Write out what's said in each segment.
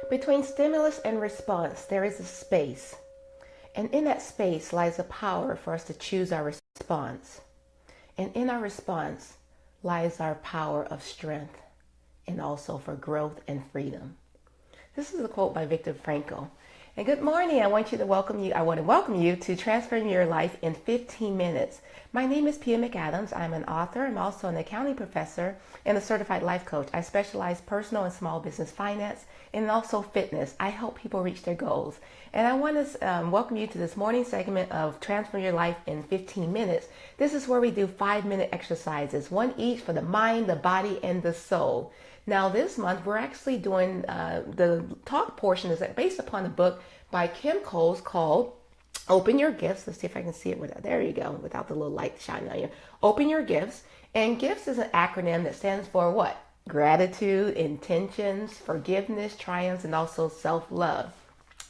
Between stimulus and response, there is a space. And in that space lies the power for us to choose our response. And in our response lies our power of strength and also for growth and freedom. This is a quote by Viktor Frankl. And good morning. I want to welcome you to Transforming Your Life in 15 Minutes. My name is Pia McAdams. I'm an author. I'm also an accounting professor and a certified life coach. I specialize personal and small business finance and also fitness. I help people reach their goals. And I want to welcome you to this morning segment of Transform Your Life in 15 Minutes. This is where we do 5-minute exercises, one each for the mind, the body, and the soul. Now this month we're actually doing the talk portion is based upon a book by Kim Coles called Open Your Gifts. Let's see if I can see it without, there you go, without the little light shining on you. Open Your Gifts. And GIFTS is an acronym that stands for what? Gratitude, intentions, forgiveness, triumphs, and also self-love.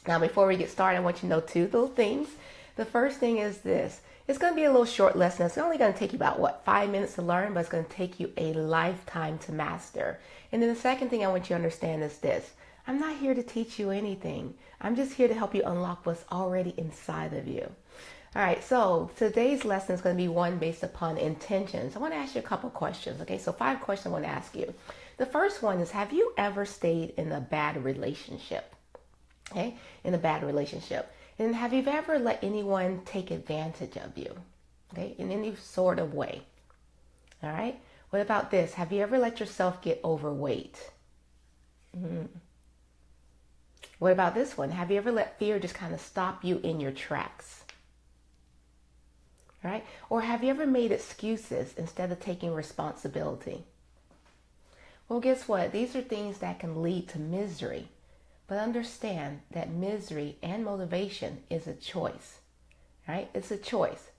Now before we get started, I want you to know two little things. The first thing is this. It's going to be a little short lesson. It's only going to take you about, 5 minutes to learn, but it's going to take you a lifetime to master. And then the second thing I want you to understand is this. I'm not here to teach you anything. I'm just here to help you unlock what's already inside of you. All right, so today's lesson is going to be one based upon intentions. I want to ask you a couple questions, okay? So 5 questions I want to ask you. The first one is, have you ever stayed in a bad relationship? Okay, in a bad relationship. And have you ever let anyone take advantage of you? Okay, in any sort of way. All right. What about this? Have you ever let yourself get overweight? What about this one? Have you ever let fear just kind of stop you in your tracks? All right. Or have you ever made excuses instead of taking responsibility? Well, guess what? These are things that can lead to misery. But understand that misery and motivation is a choice, right? It's a choice.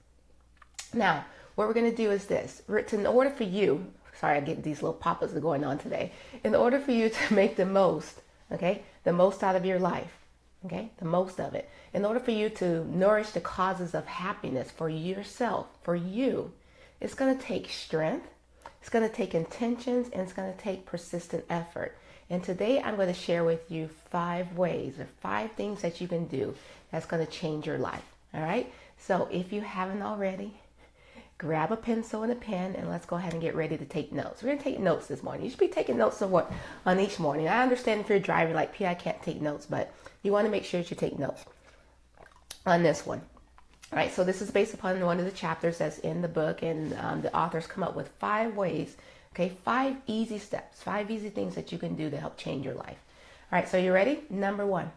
Now, what we're going to do is this. In order for you, sorry, I get these little pop-ups going on today. In order for you to make the most, okay, the most out of your life, okay, the most of it. In order for you to nourish the causes of happiness for yourself, for you, it's going to take strength, it's going to take intentions, and it's going to take persistent effort. And today I'm going to share with you 5 ways or 5 things that you can do that's going to change your life. All right. So if you haven't already, grab a pencil and a pen and let's go ahead and get ready to take notes. We're going to take notes this morning. You should be taking notes of what on each morning. I understand if you're driving like, P, I can't take notes, but you want to make sure that you take notes on this one. All right. So this is based upon one of the chapters that's in the book, and the authors come up with 5 ways. Okay, 5 easy steps, 5 easy things that you can do to help change your life. All right, so you ready? Number 1,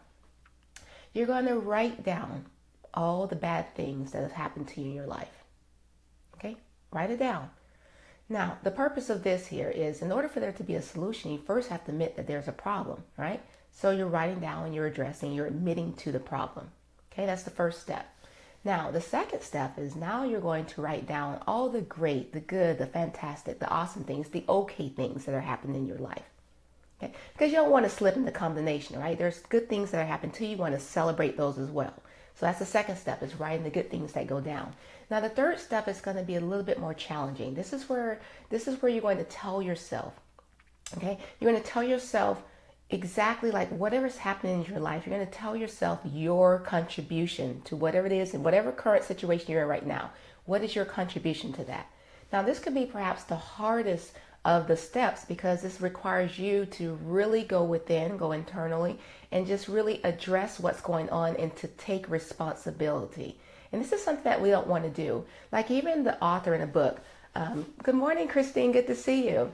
you're going to write down all the bad things that have happened to you in your life. Okay, write it down. Now, the purpose of this here is in order for there to be a solution, you first have to admit that there's a problem, right? So you're writing down and you're addressing, you're admitting to the problem. Okay, that's the first step. Now, the second step is now you're going to write down all the great, the good, the fantastic, the awesome things, the okay things that are happening in your life. Okay? Because you don't want to slip into condemnation, right? There's good things that are happening to you. You want to celebrate those as well. So that's the second step, is writing the good things that go down. Now, the third step is going to be a little bit more challenging. This is where you're going to tell yourself, okay? You're going to tell yourself exactly like whatever's happening in your life, you're going to tell yourself your contribution to whatever it is in whatever current situation you're in right now. What is your contribution to that? Now, this could be perhaps the hardest of the steps because this requires you to really go within, go internally, and just really address what's going on and to take responsibility. And this is something that we don't want to do. Like even the author in a book, good morning, Christine, good to see you.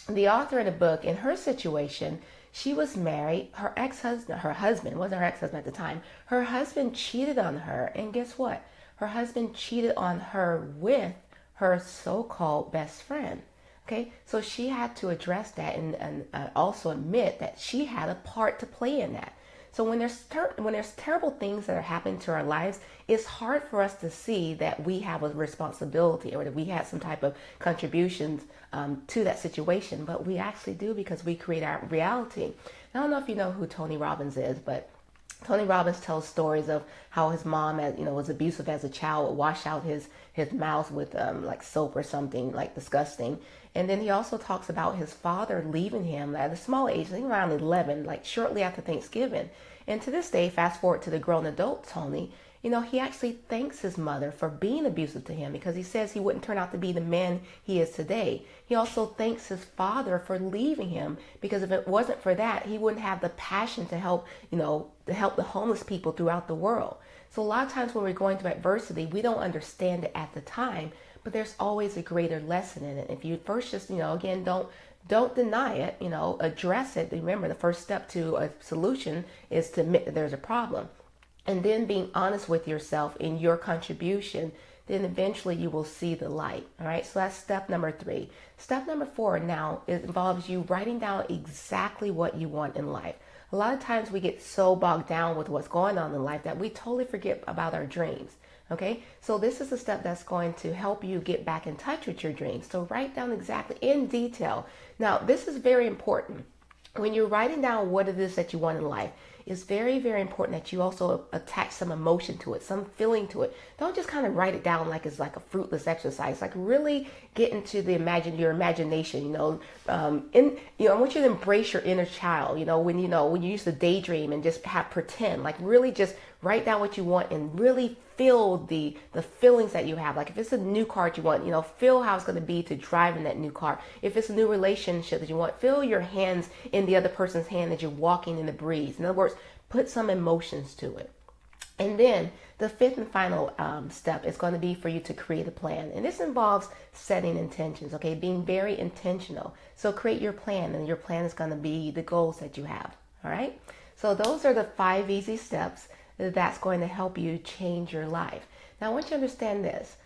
The author in a book, in her situation, she was married. Her husband, wasn't her ex-husband at the time. Her husband cheated on her. And guess what? Her husband cheated on her with her so-called best friend. Okay, so she had to address that and also admit that she had a part to play in that. So when there's terrible things that are happening to our lives, it's hard for us to see that we have a responsibility or that we had some type of contributions to that situation, but we actually do because we create our reality. I don't know if you know who Tony Robbins is, but Tony Robbins tells stories of how his mom, was abusive as a child, would wash out his mouth with like soap or something like disgusting. And then he also talks about his father leaving him at a small age, I think around 11, like shortly after Thanksgiving. And to this day, fast forward to the grown adult Tony, he actually thanks his mother for being abusive to him because he says he wouldn't turn out to be the man he is today. He also thanks his father for leaving him because if it wasn't for that, he wouldn't have the passion to help, to help the homeless people throughout the world. So a lot of times when we're going through adversity, we don't understand it at the time, but there's always a greater lesson in it. If you first just, again, don't deny it, address it. Remember, the first step to a solution is to admit that there's a problem. And then being honest with yourself in your contribution, then eventually you will see the light. All right, so that's step number 3. Step number 4 now, it involves you writing down exactly what you want in life. A lot of times we get so bogged down with what's going on in life that we totally forget about our dreams. Okay, so this is a step that's going to help you get back in touch with your dreams. So write down exactly in detail. Now, this is very important. When you're writing down what it is that you want in life, it's very, very important that you also attach some emotion to it, some feeling to it. Don't just kind of write it down like it's like a fruitless exercise. Like really get into your imagination. I want you to embrace your inner child. When you used to daydream and just pretend. Like really just write down what you want and really feel the feelings that you have. Like if it's a new car you want, feel how it's going to be to drive in that new car. If it's a new relationship that you want, feel your hands in the other person's hand as you're walking in the breeze. In other words, put some emotions to it. And then the 5th and final step is going to be for you to create a plan. And this involves setting intentions, okay? Being very intentional. So create your plan, and your plan is going to be the goals that you have, all right? So those are the 5 easy steps that's going to help you change your life. Now, I want you to understand this.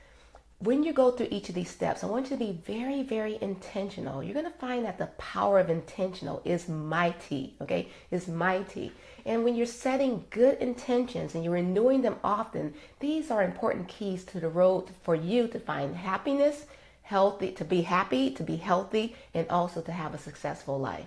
When you go through each of these steps, I want you to be very, very intentional. You're going to find that the power of intentional is mighty, okay? Is mighty. And when you're setting good intentions and you're renewing them often, these are important keys to the road for you to find happiness, healthy, to be happy, to be healthy, and also to have a successful life.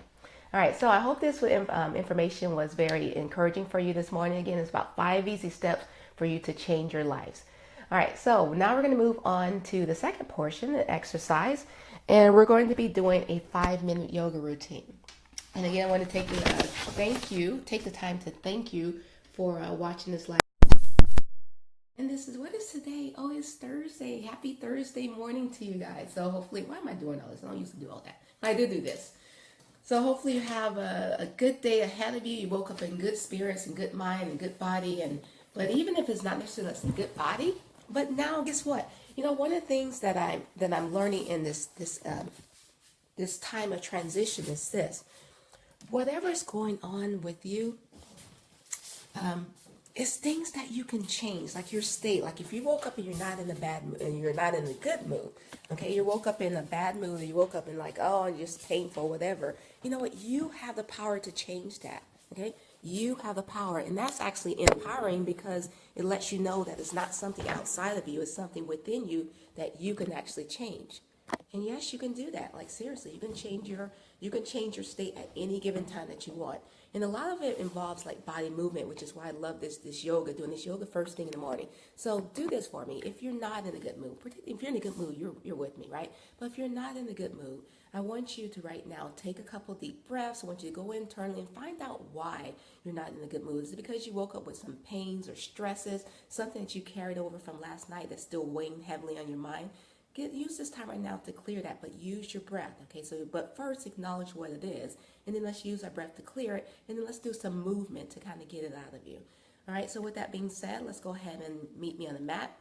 All right, so I hope this information was very encouraging for you this morning. Again, it's about 5 easy steps for you to change your lives. All right, so now we're going to move on to the second portion, the exercise, and we're going to be doing a 5-minute yoga routine. And again, I want to take the time to thank you for watching this live. And what is today? Oh, it's Thursday. Happy Thursday morning to you guys. So hopefully, why am I doing all this? I don't used to do all that. I do this. So hopefully you have a good day ahead of you. You woke up in good spirits and good mind and good body. But even if it's not necessarily a good body, but now guess what? One of the things that I'm learning in this time of transition is this. Whatever's going on with you, it's things that you can change, like your state. Like if you woke up and you're not in a bad mood and you're not in a good mood, okay, you woke up in a bad mood, or you woke up in like, oh, just painful, whatever. You know what? You have the power to change that, okay? You have the power, and that's actually empowering because it lets you know that it's not something outside of you, it's something within you that you can actually change. And yes, you can do that. Like seriously, you can change your state at any given time that you want. And a lot of it involves like body movement, which is why I love this yoga, doing this yoga first thing in the morning. So do this for me. If you're not in a good mood, particularly if you're in a good mood, you're with me, right? But if you're not in a good mood, I want you to right now take a couple deep breaths. I want you to go internally and find out why you're not in a good mood. Is it because you woke up with some pains or stresses, something that you carried over from last night that's still weighing heavily on your mind? Use this time right now to clear that, but use your breath, okay? But first acknowledge what it is, and then let's use our breath to clear it, and then let's do some movement to kind of get it out of you. All right, so with that being said, let's go ahead and meet me on the mat.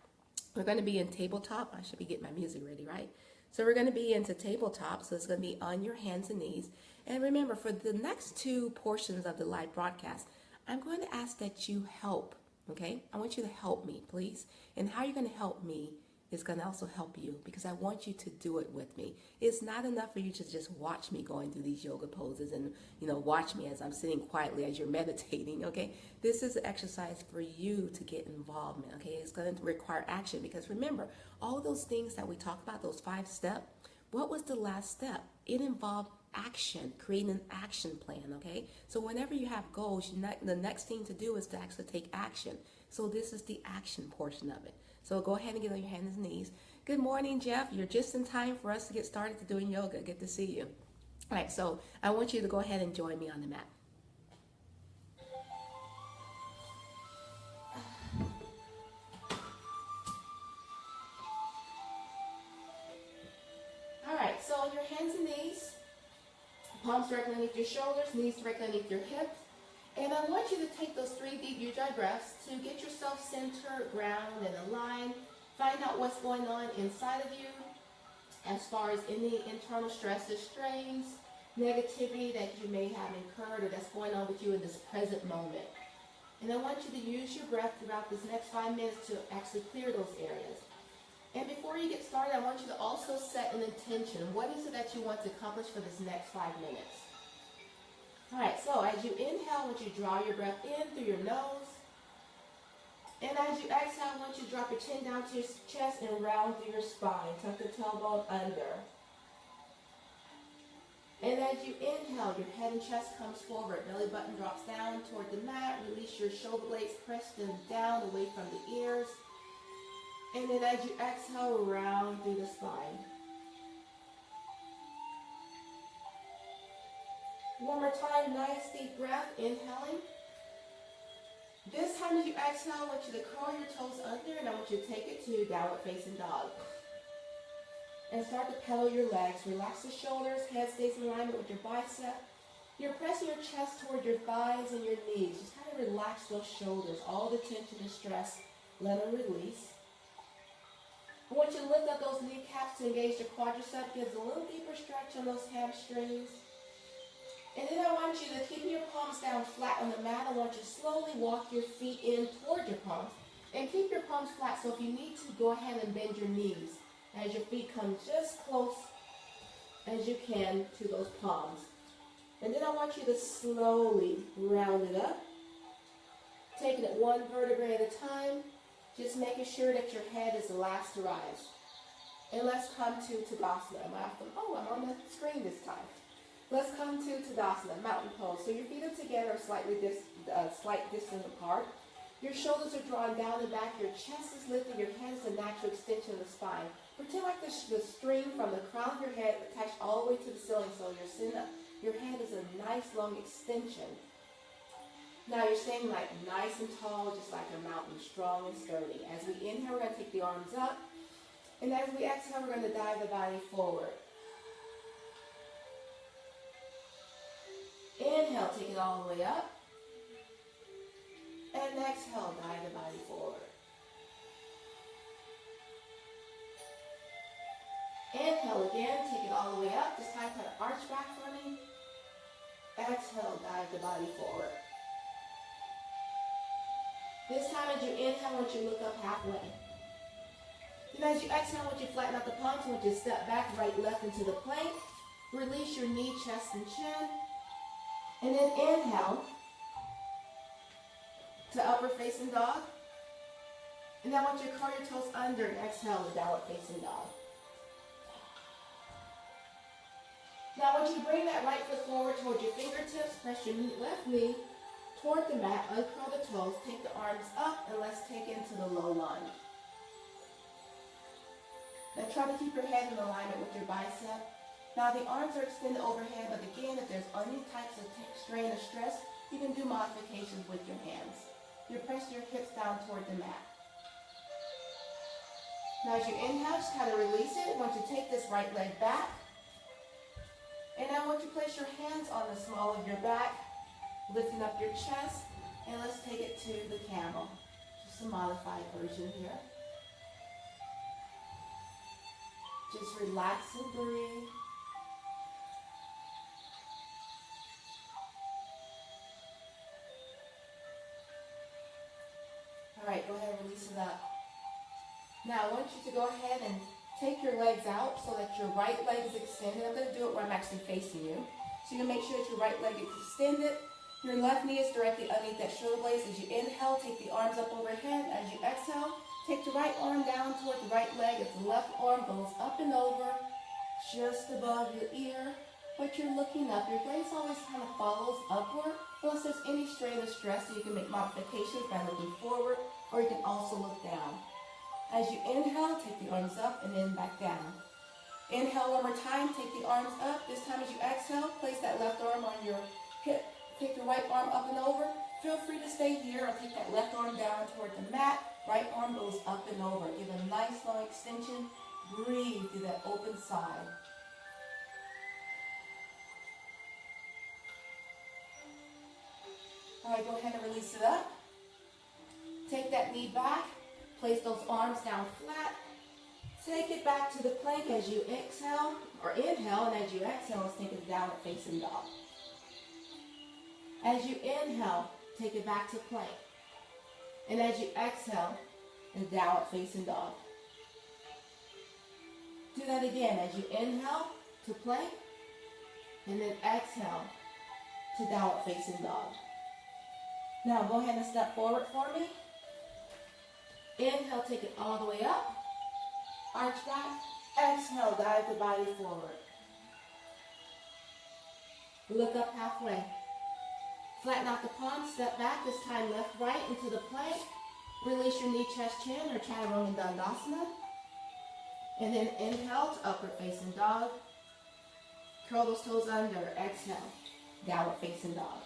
We're going to be in tabletop. I should be getting my music ready, right? So we're going to be into tabletop, so it's going to be on your hands and knees. And remember, for the next 2 portions of the live broadcast, I'm going to ask that you help, okay? I want you to help me, please. And how you're going to help me is going to also help you, because I want you to do it with me. It's not enough for you to just watch me going through these yoga poses and, watch me as I'm sitting quietly as you're meditating, okay? This is an exercise for you to get involvement, okay? It's going to require action, because remember, all those things that we talked about, those 5 steps, what was the last step? It involved action, creating an action plan, okay? So whenever you have goals, the next thing to do is to actually take action. So this is the action portion of it. So go ahead and get on your hands and knees. Good morning, Jeff. You're just in time for us to get started to doing yoga. Good to see you. All right, so I want you to go ahead and join me on the mat. All right, so on your hands and knees, palms directly underneath your shoulders, knees directly underneath your hips. And I want you to take those 3 deep ujjayi breaths to get yourself centered, grounded, and aligned. Find out what's going on inside of you as far as any internal stresses, strains, negativity that you may have incurred or that's going on with you in this present moment. And I want you to use your breath throughout this next 5 minutes to actually clear those areas. And before you get started, I want you to also set an intention. What is it that you want to accomplish for this next 5 minutes? All right, so as you inhale, I want you to draw your breath in through your nose. And as you exhale, I want you to drop your chin down to your chest and round through your spine. Tuck the tailbone under. And as you inhale, your head and chest comes forward. Belly button drops down toward the mat. Release your shoulder blades, press them down away from the ears. And then as you exhale, round through the spine. One more time, nice deep breath, inhaling. This time as you exhale, I want you to curl your toes under and I want you to take it to downward facing dog. And start to pedal your legs. Relax the shoulders, head stays in alignment with your bicep. You're pressing your chest toward your thighs and your knees. Just kind of relax those shoulders. All the tension and stress, let them release. I want you to lift up those kneecaps to engage the quadricep. Gives a little deeper stretch on those hamstrings. And then I want you to keep your palms down flat on the mat. I want you to slowly walk your feet in toward your palms. And keep your palms flat, so if you need to, go ahead and bend your knees as your feet come just close as you can to those palms. And then I want you to slowly round it up. Taking it one vertebrae at a time. Just making sure that your head is the last to rise. And let's come to Tadasana. I'm on the screen this time. Let's come to Tadasana, mountain pose. So your feet are together, slight distance apart. Your shoulders are drawn down and back. Your chest is lifted. Your head is a natural extension of the spine. Pretend like the string from the crown of your head attached all the way to the ceiling. So your head is a nice long extension. Now you're staying nice and tall, just like a mountain, strong and sturdy. As we inhale, we're going to take the arms up. And as we exhale, we're going to dive the body forward. Inhale, take it all the way up. And exhale, dive the body forward. Inhale again, take it all the way up. This time, kind of arch back for me. Exhale, dive the body forward. This time as you inhale, I want you to look up halfway. Then as you exhale, I want you to flatten out the palms. I want you to step back, right, left into the plank. Release your knee, chest, and chin. And then inhale to upward facing dog. And then I want you to curl your toes under and exhale to downward facing dog. Now I want you to bring that right foot forward toward your fingertips. Press your left knee toward the mat, uncurl the toes, take the arms up, and let's take it into the low lunge. Now try to keep your head in alignment with your bicep. Now the arms are extended overhead, but again, if there's any types of strain or stress, you can do modifications with your hands. You're pressing your hips down toward the mat. Now as you inhale, just kind of release it. I want you to take this right leg back. And I want you to place your hands on the small of your back, lifting up your chest, and let's take it to the camel. Just a modified version here. Just relax and breathe. All right, go ahead and release it up. Now I want you to go ahead and take your legs out so that your right leg is extended. I'm going to do it where I'm actually facing you. So you make sure that your right leg is extended. Your left knee is directly underneath that shoulder blade. As you inhale, take the arms up overhead. As you exhale, take the right arm down toward the right leg as the left arm goes up and over, just above your ear. but you're looking up. Your gaze always kind of follows upward. Unless there's any strain or stress, so you can make modifications by looking forward, or you can also look down. As you inhale, take the arms up and then back down. Inhale one more time, take the arms up. This time as you exhale, place that left arm on your hip. Take the right arm up and over. Feel free to stay here or take that left arm down toward the mat. Right arm goes up and over. Give a nice long extension. Breathe through that open side. All right, go ahead and release it up. Take that knee back. Place those arms down flat. Take it back to the plank as you exhale, or inhale, and as you exhale, let's take it downward facing dog. As you inhale, take it back to plank. And as you exhale, and downward facing dog. Do that again. As you inhale to plank, and then exhale to downward facing dog. Now go ahead and step forward for me. Inhale, take it all the way up. Arch back. Exhale, dive the body forward. Look up halfway. Flatten out the palms, step back, this time left, right into the plank. Release your knee, chest, chin, or chaturanga dandasana. And then inhale to upward facing dog. Curl those toes under, exhale, downward facing dog.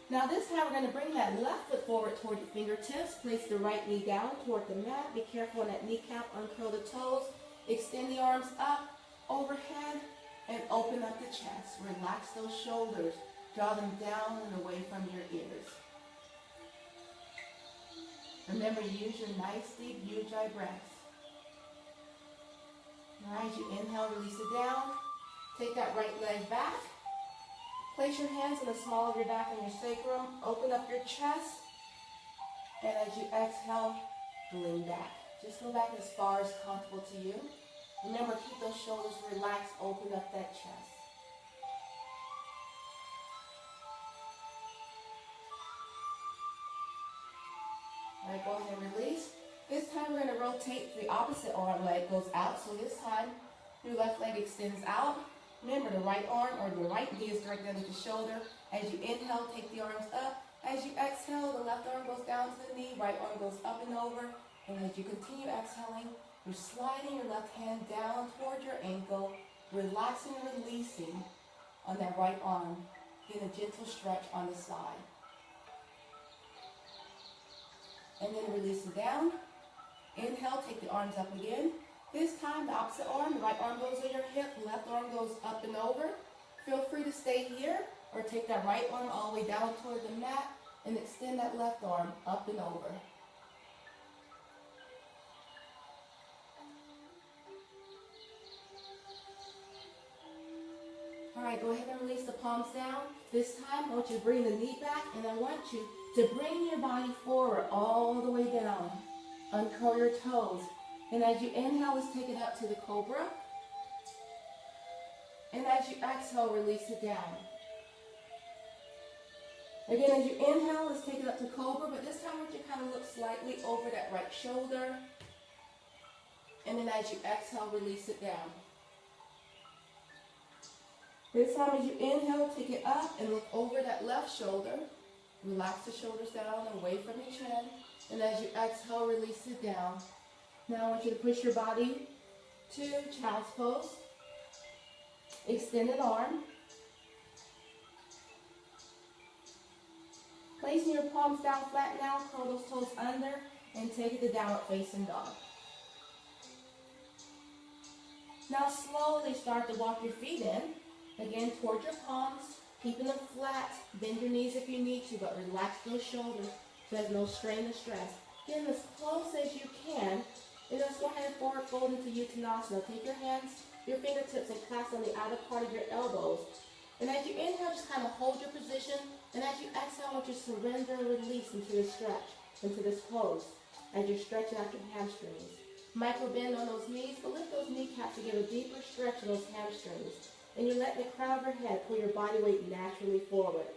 Now this time we're going to bring that left foot forward toward your fingertips. Place the right knee down toward the mat. Be careful on that kneecap, uncurl the toes. Extend the arms up, overhead, and open up the chest. Relax those shoulders. Draw them down and away from your ears. Remember, use your nice deep Ujjayi breaths. All right, as you inhale, release it down. Take that right leg back. Place your hands in the small of your back and your sacrum. Open up your chest. And as you exhale, lean back. Just go back as far as comfortable to you. Remember, keep those shoulders relaxed. Open up that chest. All right, go ahead and release. This time we're going to rotate the opposite arm leg goes out. So this time your left leg extends out. Remember, the right arm or the right knee is directly under the shoulder. As you inhale, take the arms up. As you exhale, the left arm goes down to the knee, right arm goes up and over. And as you continue exhaling, you're sliding your left hand down toward your ankle, relaxing and releasing on that right arm. Getting a gentle stretch on the side. And then release it down. Inhale, take the arms up again. This time, the opposite arm, the right arm goes on your hip, the left arm goes up and over. Feel free to stay here or take that right arm all the way down toward the mat and extend that left arm up and over. All right, go ahead and release the palms down. This time, I want you to bring the knee back, and I want you to bring your body forward all the way down. Uncurl your toes. And as you inhale, let's take it up to the cobra. And as you exhale, release it down. Again, as you inhale, let's take it up to cobra, but this time I want you to kind of look slightly over that right shoulder. And then as you exhale, release it down. This time as you inhale, take it up and look over that left shoulder. Relax the shoulders down away from your chin. And as you exhale, release it down. Now I want you to push your body to child's pose. Extend an arm. Placing your palms down flat now, curl those toes under, and take it to downward facing dog. Now slowly start to walk your feet in, again towards your palms, keeping them flat. Bend your knees if you need to, but relax those shoulders so there's no strain or stress. Get as close as you can. And let's go ahead and forward fold into Uttanasana. Take your hands, your fingertips, and clasp on the outer part of your elbows. And as you inhale, just kind of hold your position. And as you exhale, I want you to surrender and release into this stretch, into this pose, as you're stretching out your hamstrings. Micro bend on those knees, but lift those kneecaps to give a deeper stretch on those hamstrings. And you let the crown of your head pull your body weight naturally forward.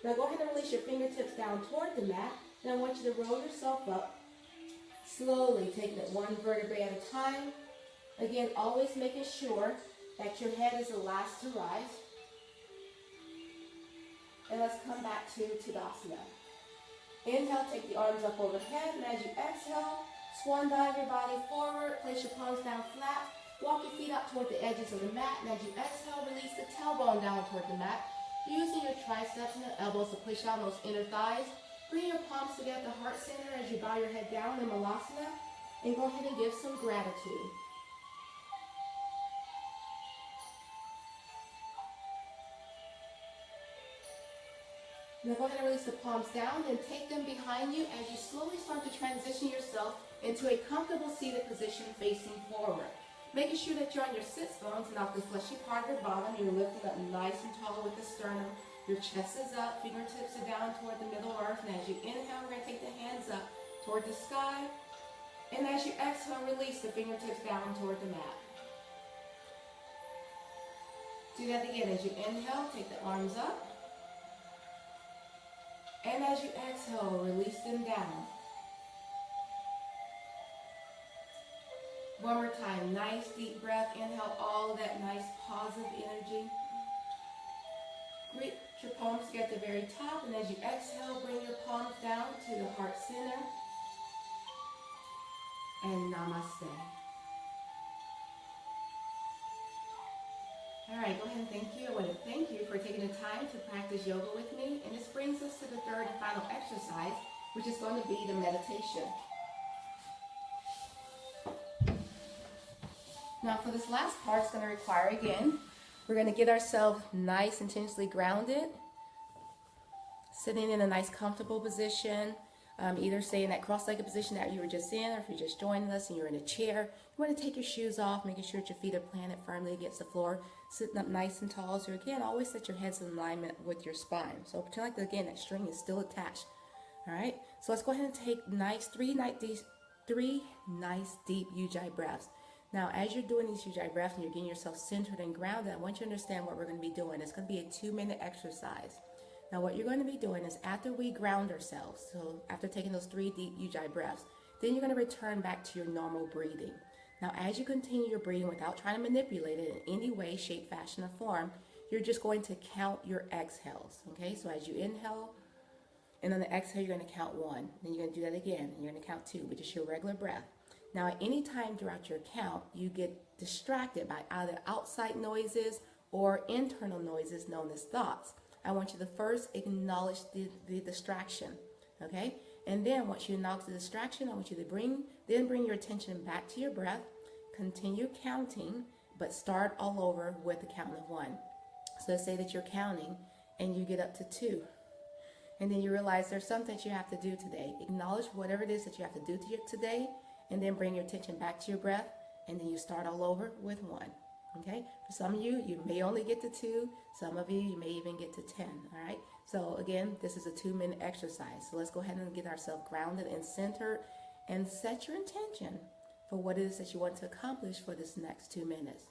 Now go ahead and release your fingertips down toward the mat. And I want you to roll yourself up. Slowly taking it one vertebrae at a time. Again, always making sure that your head is the last to rise. And let's come back to Tadasana. Inhale, take the arms up overhead, and as you exhale, swan dive your body forward, place your palms down flat, walk your feet up toward the edges of the mat, and as you exhale, release the tailbone down toward the mat, using your triceps and your elbows to push out those inner thighs. Bring your palms together at the heart center as you bow your head down in Malasana, and go ahead and give some gratitude. Now go ahead and release the palms down and take them behind you as you slowly start to transition yourself into a comfortable seated position facing forward. Making sure that you're on your sits bones and off the fleshy part of your bottom. You're lifting up nice and tall with the sternum. Your chest is up, fingertips are down toward the middle earth. And as you inhale, we're going to take the hands up toward the sky. And as you exhale, release the fingertips down toward the mat. Do that again. As you inhale, take the arms up. And as you exhale, release them down. One more time, nice deep breath. Inhale all of that nice positive energy. Reach your palms together at the very top, and as you exhale, bring your palms down to the heart center. And namaste. All right, go ahead and thank you. I want to thank you for taking the time to practice yoga with me. And this brings us to the third and final exercise, which is going to be the meditation. Now for this last part, it's going to require, again, we're going to get ourselves nice and intensely grounded, sitting in a nice comfortable position, either stay in that cross-legged position that you were just in, or if you're just joining us and you're in a chair, you want to take your shoes off, making sure that your feet are planted firmly against the floor, sitting up nice and tall. So again, always set your heads in alignment with your spine. So pretend like, again, that string is still attached. All right, so let's go ahead and take three nice deep Ujjayi breaths. Now, as you're doing these Ujjayi breaths and you're getting yourself centered and grounded, I want you to understand what we're going to be doing. It's going to be a 2-minute exercise. Now, what you're going to be doing is after we ground ourselves, so after taking those 3 deep Ujjayi breaths, then you're going to return back to your normal breathing. Now, as you continue your breathing without trying to manipulate it in any way, shape, fashion, or form, you're just going to count your exhales. Okay, so as you inhale, and on the exhale, you're going to count 1. Then you're going to do that again, and you're going to count 2, which is your regular breath. Now, at any time throughout your count, you get distracted by either outside noises or internal noises known as thoughts. I want you to first acknowledge the distraction, okay? And then once you acknowledge the distraction, I want you to bring your attention back to your breath, continue counting, but start all over with the count of 1. So let's say that you're counting and you get up to 2. And then you realize there's something that you have to do today. Acknowledge whatever it is that you have to do today, and then bring your attention back to your breath, and then you start all over with 1. Okay? For some of you, you may only get to 2. Some of you, you may even get to 10. All right? So again, this is a 2-minute exercise. So let's go ahead and get ourselves grounded and centered, and set your intention for what it is that you want to accomplish for this next 2 minutes.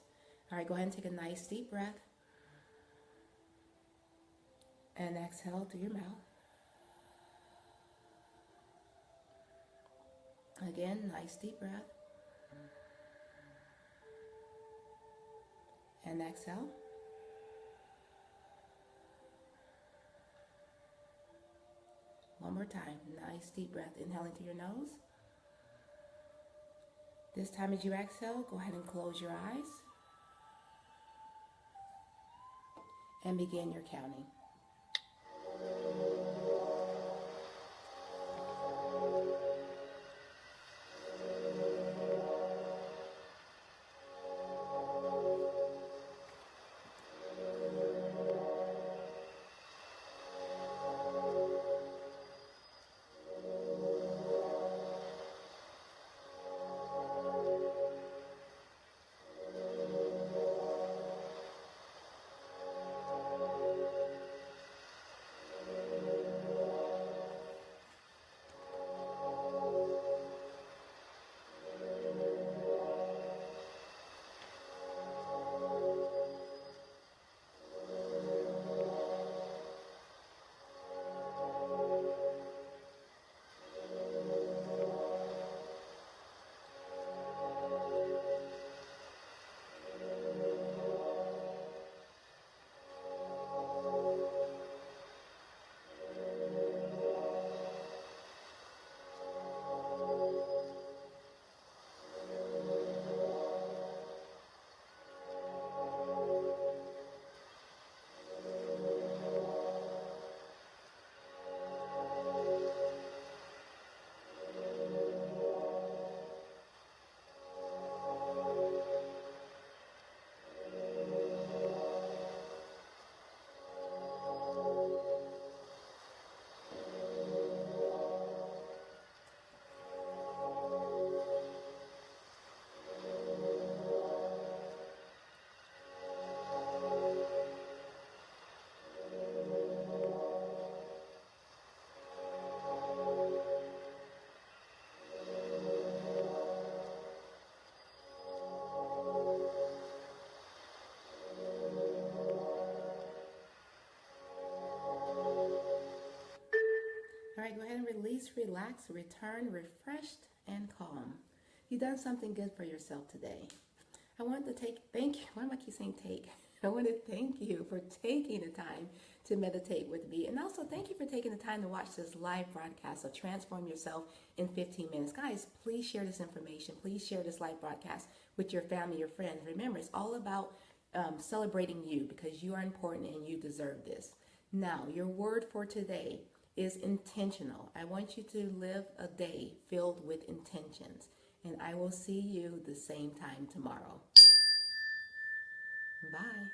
All right, go ahead and take a nice deep breath. And exhale through your mouth. Again, nice deep breath. And exhale. One more time. Nice deep breath. Inhaling through your nose. This time as you exhale, go ahead and close your eyes. And begin your counting. right, go ahead and release, relax, return, refreshed, and calm. You've done something good for yourself today. I want to thank you. Why am I keep saying take? I want to thank you for taking the time to meditate with me. And also thank you for taking the time to watch this live broadcast of Transform Yourself in 15 Minutes. Guys, please share this information. Please share this live broadcast with your family, your friends. Remember, it's all about celebrating you because you are important and you deserve this. Now, your word for today is intentional. I want you to live a day filled with intentions. And I will see you the same time tomorrow. Bye.